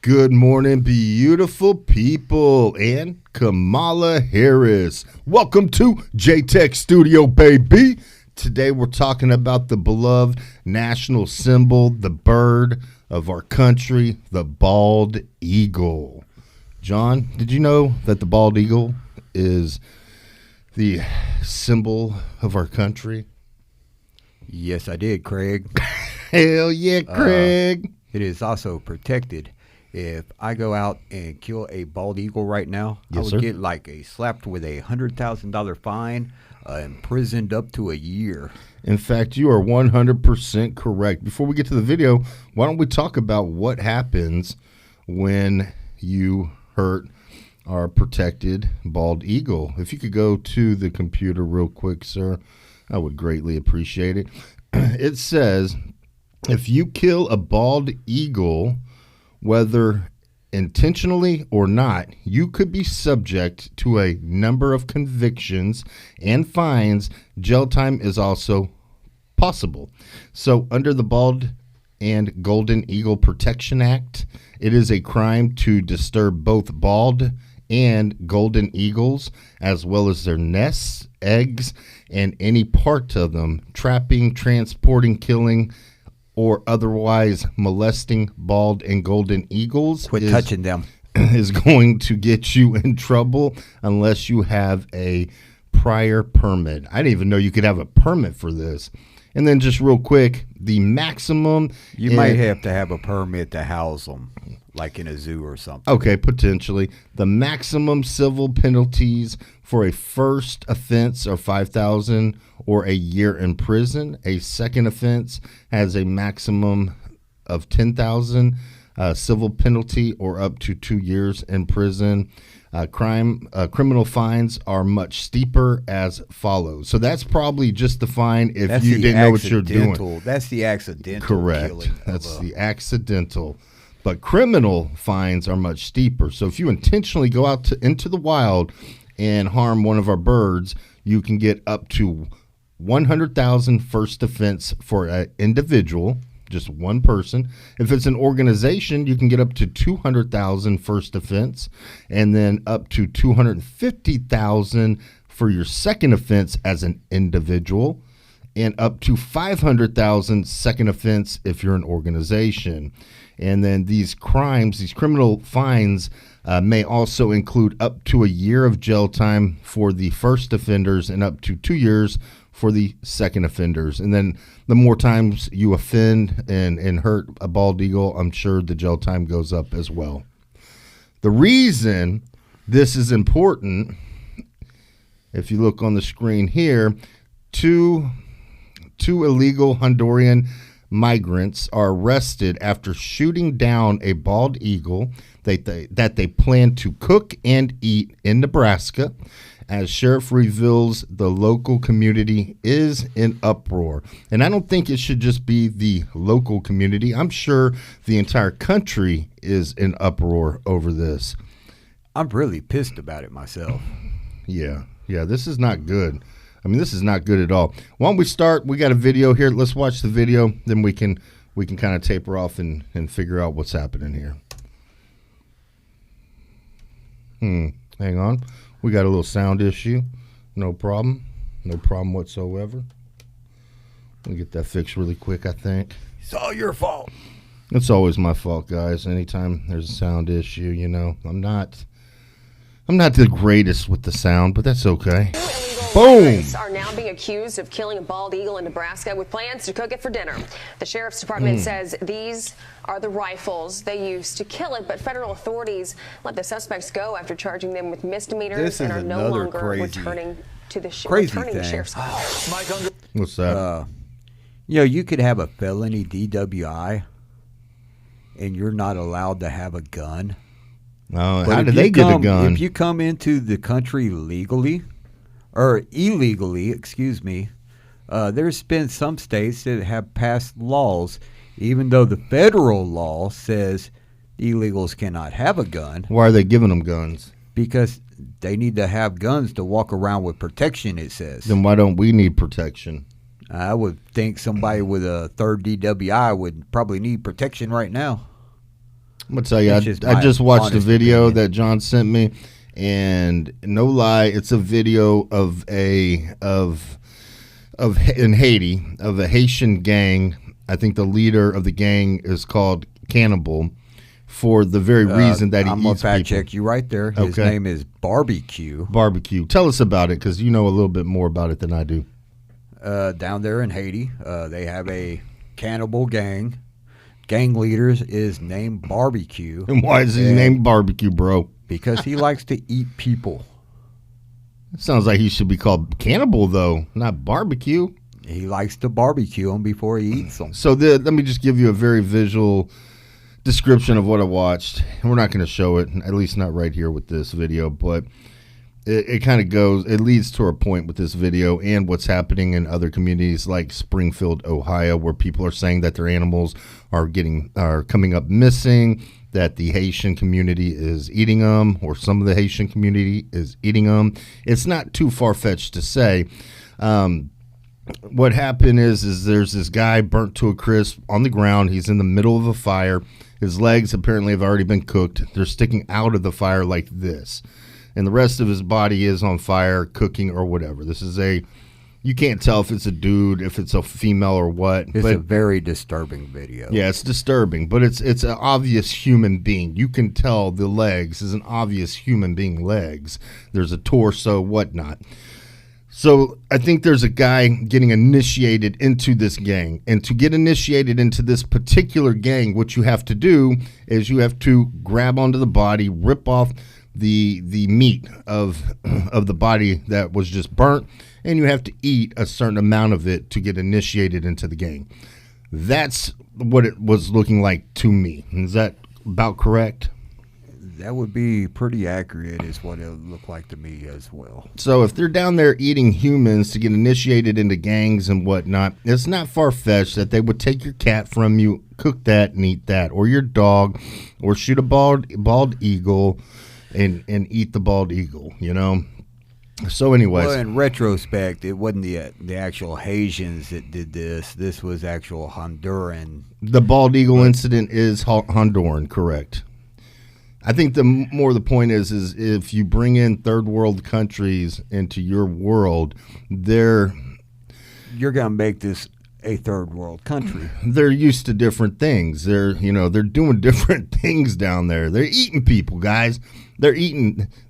Good morning, beautiful people, and Kamala Harris. Welcome to J-Tech Studio, baby. Today we're talking about the beloved national symbol, the bird of our country, the bald eagle. John, did you know that the bald eagle is the symbol of our country? Yes, I did, Craig. Hell yeah, Craig. It is also protected. If I go out and kill a bald eagle right now, Yes, I would sir. get slapped with a $100,000 fine, imprisoned up to a year. In fact, you are 100% correct. Before we get to the video, why don't we talk about what happens when you hurt our protected bald eagle? If you could go to the computer real quick, sir, I would greatly appreciate it. It says, if you kill a bald eagle, whether intentionally or not, you could be subject to a number of convictions and fines. Jail time is also possible. So under the Bald and Golden Eagle Protection Act, it is a crime to disturb both bald and golden eagles, as well as their nests, eggs, and any part of them, trapping, transporting, killing, or otherwise molesting bald and golden eagles. Quit touching them. Is going to get you in trouble unless you have a prior permit. I didn't even know you could have a permit for this. And then just real quick, the maximum... You might have to have a permit to house them, like in a zoo or something. Okay, potentially. The maximum civil penalties for a first offense are $5,000 or a year in prison. A second offense has a maximum of $10,000 civil penalty or up to 2 years in prison. Criminal fines are much steeper as follows. So that's probably just the fine if you didn't know what you're doing. That's the accidental Correct. killing. That's the accidental. But criminal fines are much steeper. So if you intentionally go out into the wild and harm one of our birds, you can get up to $100,000 first offense for an individual, just one person. If it's an organization, you can get up to $200,000 first offense, and then up to $250,000 for your second offense as an individual, and up to $500,000 second offense if you're an organization. And then these crimes, these criminal fines, may also include up to a year of jail time for the first offenders and up to 2 years for the second offenders. And then the more times you offend and hurt a bald eagle, I'm sure the jail time goes up as well. The reason this is important, if you look on the screen here, two illegal Honduran migrants are arrested after shooting down a bald eagle that they plan to cook and eat in Nebraska. As sheriff reveals, the local community is in uproar. And I don't think it should just be the local community. I'm sure the entire country is in uproar over this. I'm really pissed about it myself. Yeah, this is not good. I mean, this is not good at all. Why don't we start? We got a video here. Let's watch the video. Then we can kind of taper off and figure out what's happening here. Hang on. We got a little sound issue. No problem. No problem whatsoever. Let me get that fixed really quick, I think. It's all your fault. It's always my fault, guys. Anytime there's a sound issue, you know, I'm not the greatest with the sound, but that's okay. Boom! Migrants are now being accused of killing a bald eagle in Nebraska with plans to cook it for dinner. The sheriff's department says these are the rifles they used to kill it, but federal authorities let the suspects go after charging them with misdemeanors and are no longer returning to the sheriff's office. What's that? You could have a felony DWI, and you're not allowed to have a gun. Oh, how did they get a gun? If you come into the country legally, or illegally, excuse me, there's been some states that have passed laws, even though the federal law says illegals cannot have a gun. Why are they giving them guns? Because they need to have guns to walk around with protection, it says. Then why don't we need protection? I would think somebody with a third DWI would probably need protection right now. I'm gonna tell you, That's just I my just watched a honest video opinion. that John sent me, and no lie, it's a video of in Haiti of a Haitian gang. I think the leader of the gang is called Cannibal, for the very reason that he I'm gonna eats fact people. check you right there. His Okay. name is Barbecue. Barbecue. Tell us about it, because you know a little bit more about it than I do. Down there in Haiti, they have a cannibal gang. Gang leaders is named Barbecue. And why is his And- name Barbecue, bro? Because he likes to eat people. It sounds like he should be called Cannibal, though, not Barbecue. He likes to barbecue them before he eats them. So let me just give you a very visual description of what I watched. And we're not going to show it, at least not right here with this video, but it kind of goes, it leads to a point with this video and what's happening in other communities like Springfield, Ohio, where people are saying that their animals are coming up missing, that the Haitian community is eating them, or some of the Haitian community is eating them. It's not too far-fetched to say. What happened is there's this guy burnt to a crisp on the ground. He's in the middle of a fire. His legs apparently have already been cooked. They're sticking out of the fire like this. And the rest of his body is on fire, cooking or whatever. This is you can't tell if it's a dude, if it's a female or what. It's a very disturbing video. Yeah, it's disturbing, but it's an obvious human being. You can tell the legs is an obvious human being legs. There's a torso, whatnot. So I think there's a guy getting initiated into this gang. And to get initiated into this particular gang, what you have to do is you have to grab onto the body, rip off the meat of the body that was just burnt, and you have to eat a certain amount of it to get initiated into the gang. That's what it was looking like to me. Is that about correct? That would be pretty accurate, is what it would look like to me as well. So if they're down there eating humans to get initiated into gangs and whatnot, it's not far-fetched that they would take your cat from you, cook that and eat that, or your dog, or shoot a bald eagle and eat the bald eagle, you know? So anyways. Well, in retrospect, it wasn't the actual Haitians that did this. This was actual Honduran. The bald eagle incident is Honduran, correct. I think the point is if you bring in third world countries into your world, You're gonna make this a third world country. they're used to different things. They're doing different things down there. They're eating people, guys. They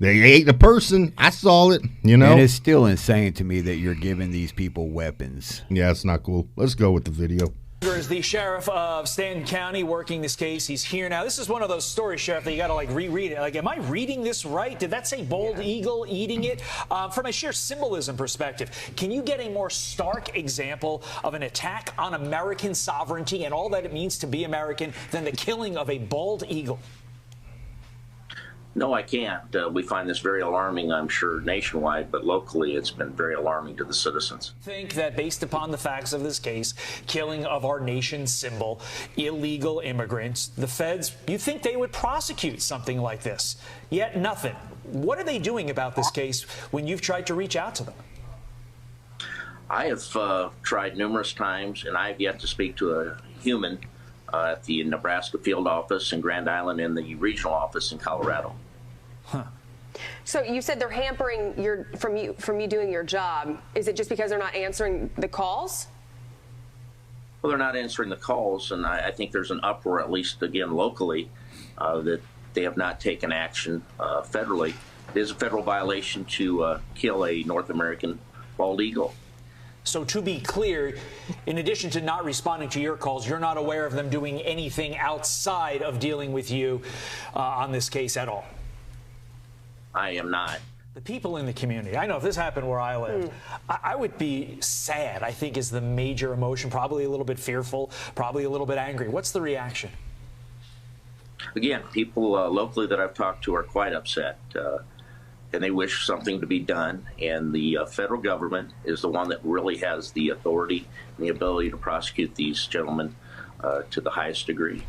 ate a person. I saw it, And it's still insane to me that you're giving these people weapons. Yeah, it's not cool. Let's go with the video. Is the sheriff of Stanton County working this case. He's here now. This is one of those stories, Sheriff, that you got to reread it. Am I reading this right? Did that say bald eagle eating it? From a sheer symbolism perspective, can you get a more stark example of an attack on American sovereignty and all that it means to be American than the killing of a bald eagle? No, I can't. We find this very alarming, I'm sure, nationwide, but locally it's been very alarming to the citizens. Think that based upon the facts of this case, killing of our nation's symbol, illegal immigrants, the feds, you think they would prosecute something like this? Yet nothing. What are they doing about this case when you've tried to reach out to them? I have tried numerous times, and I have yet to speak to a human at the Nebraska field office in Grand Island and the regional office in Colorado. Huh. So you said they're hampering from you doing your job. Is it just because they're not answering the calls? Well, they're not answering the calls, and I think there's an uproar, at least again locally, that they have not taken action federally. It is a federal violation to kill a North American bald eagle. So to be clear, in addition to not responding to your calls, you're not aware of them doing anything outside of dealing with you on this case at all? I am not. The people in the community, I know if this happened where I live, I would be sad, I think is the major emotion, probably a little bit fearful, probably a little bit angry. What's the reaction? Again, people locally that I've talked to are quite upset, and they wish something to be done. And the federal government is the one that really has the authority and the ability to prosecute these gentlemen to the highest degree.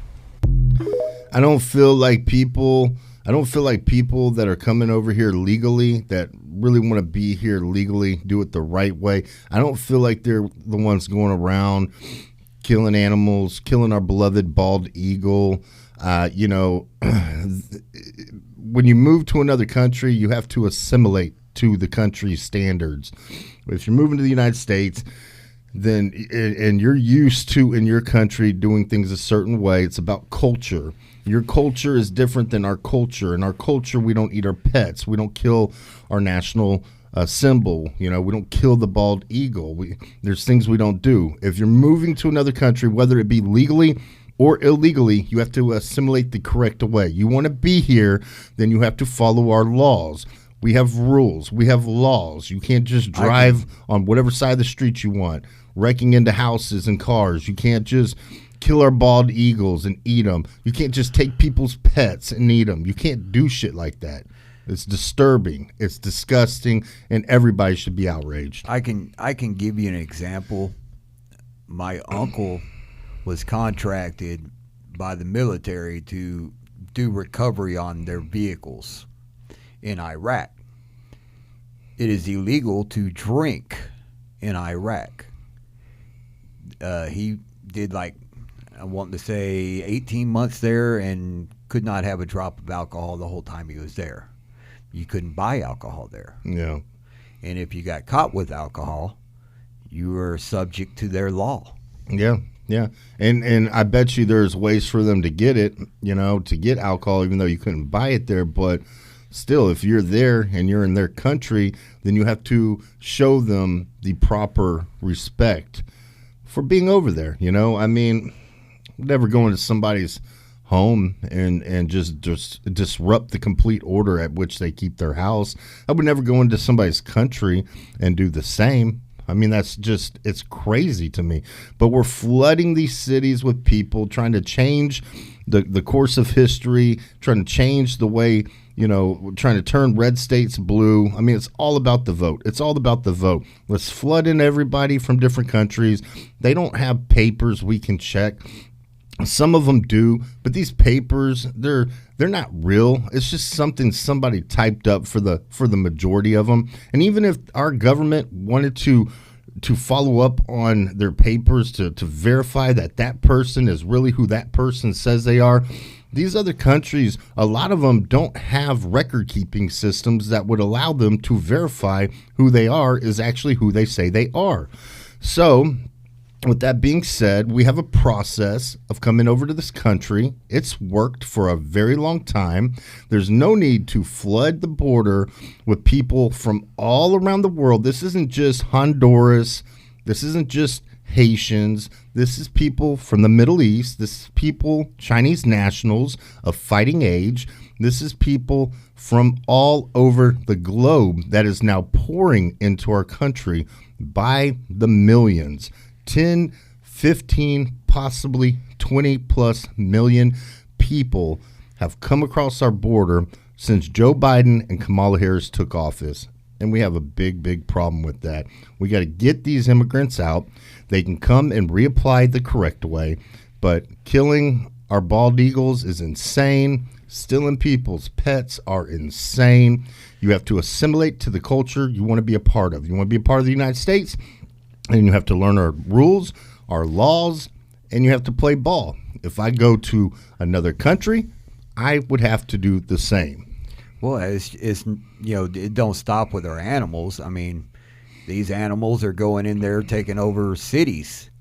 I don't feel like people that are coming over here legally, that really want to be here legally, do it the right way. I don't feel like they're the ones going around killing animals, killing our beloved bald eagle. You know, when you move to another country, you have to assimilate to the country's standards. If you're moving to the United States, then and you're used to in your country doing things a certain way, it's about culture. Your culture is different than our culture. In our culture, we don't eat our pets. We don't kill our national symbol. You know, we don't kill the bald eagle. There's things we don't do. If you're moving to another country, whether it be legally or illegally, you have to assimilate the correct way. You want to be here, then you have to follow our laws. We have rules. We have laws. You can't just drive on whatever side of the street you want, wrecking into houses and cars. You can't just kill our bald eagles and eat them. You can't just take people's pets and eat them. You can't do shit like that. It's disturbing. It's disgusting, and everybody should be outraged. I can give you an example. My uncle was contracted by the military to do recovery on their vehicles in Iraq. It is illegal to drink in Iraq. He did, like, I want to say 18 months there and could not have a drop of alcohol the whole time he was there. You couldn't buy alcohol there. Yeah. And if you got caught with alcohol, you were subject to their law. Yeah. Yeah. And I bet you there's ways for them to get it, you know, to get alcohol, even though you couldn't buy it there. But still, if you're there and you're in their country, then you have to show them the proper respect for being over there. You know, I mean, never go into somebody's home and just disrupt the complete order at which they keep their house. I would never go into somebody's country and do the same. I mean, that's just, it's crazy to me. But we're flooding these cities with people, trying to change the course of history, trying to change the way, you know, trying to turn red states blue. I mean, it's all about the vote. It's all about the vote. Let's flood in everybody from different countries. They don't have papers we can check. Some of them do, but these papers, they're not real. It's just something somebody typed up for the majority of them. And even if our government wanted to follow up on their papers to verify that person is really who that person says they are, these other countries, a lot of them don't have record-keeping systems that would allow them to verify who they are is actually who they say they are. So, with that being said, we have a process of coming over to this country. It's worked for a very long time. There's no need to flood the border with people from all around the world. This isn't just Honduras. This isn't just Haitians. This is people from the Middle East. This is people, Chinese nationals of fighting age. This is people from all over the globe that is now pouring into our country by the millions. 10, 15, possibly 20 plus million people have come across our border since Joe Biden and Kamala Harris took office. And we have a big, big problem with that. We got to get these immigrants out. They can come and reapply the correct way. But killing our bald eagles is insane. Stealing people's pets are insane. You have to assimilate to the culture you want to be a part of. You want to be a part of the United States, and you have to learn our rules, our laws, and you have to play ball. If I go to another country, I would have to do the same. Well, it's you know, it don't stop with our animals. I mean, these animals are going in there taking over cities,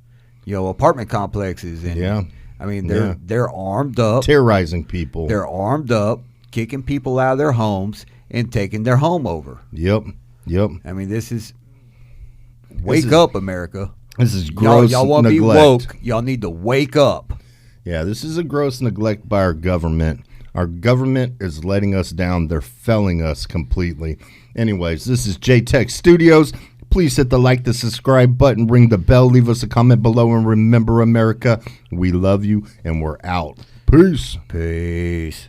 you know, apartment complexes, and yeah. I mean, they're armed up, terrorizing people. They're armed up, kicking people out of their homes and taking their home over. Yep. I mean, this is wake up, America. This is gross y'all want to be woke. Y'all need to wake up. Yeah, this is a gross neglect by our government. Our government is letting us down. They're failing us completely. Anyways, this is J-Tech Studios. Please hit the like, the subscribe button, ring the bell, leave us a comment below, and remember, America, we love you, and we're out. Peace. Peace.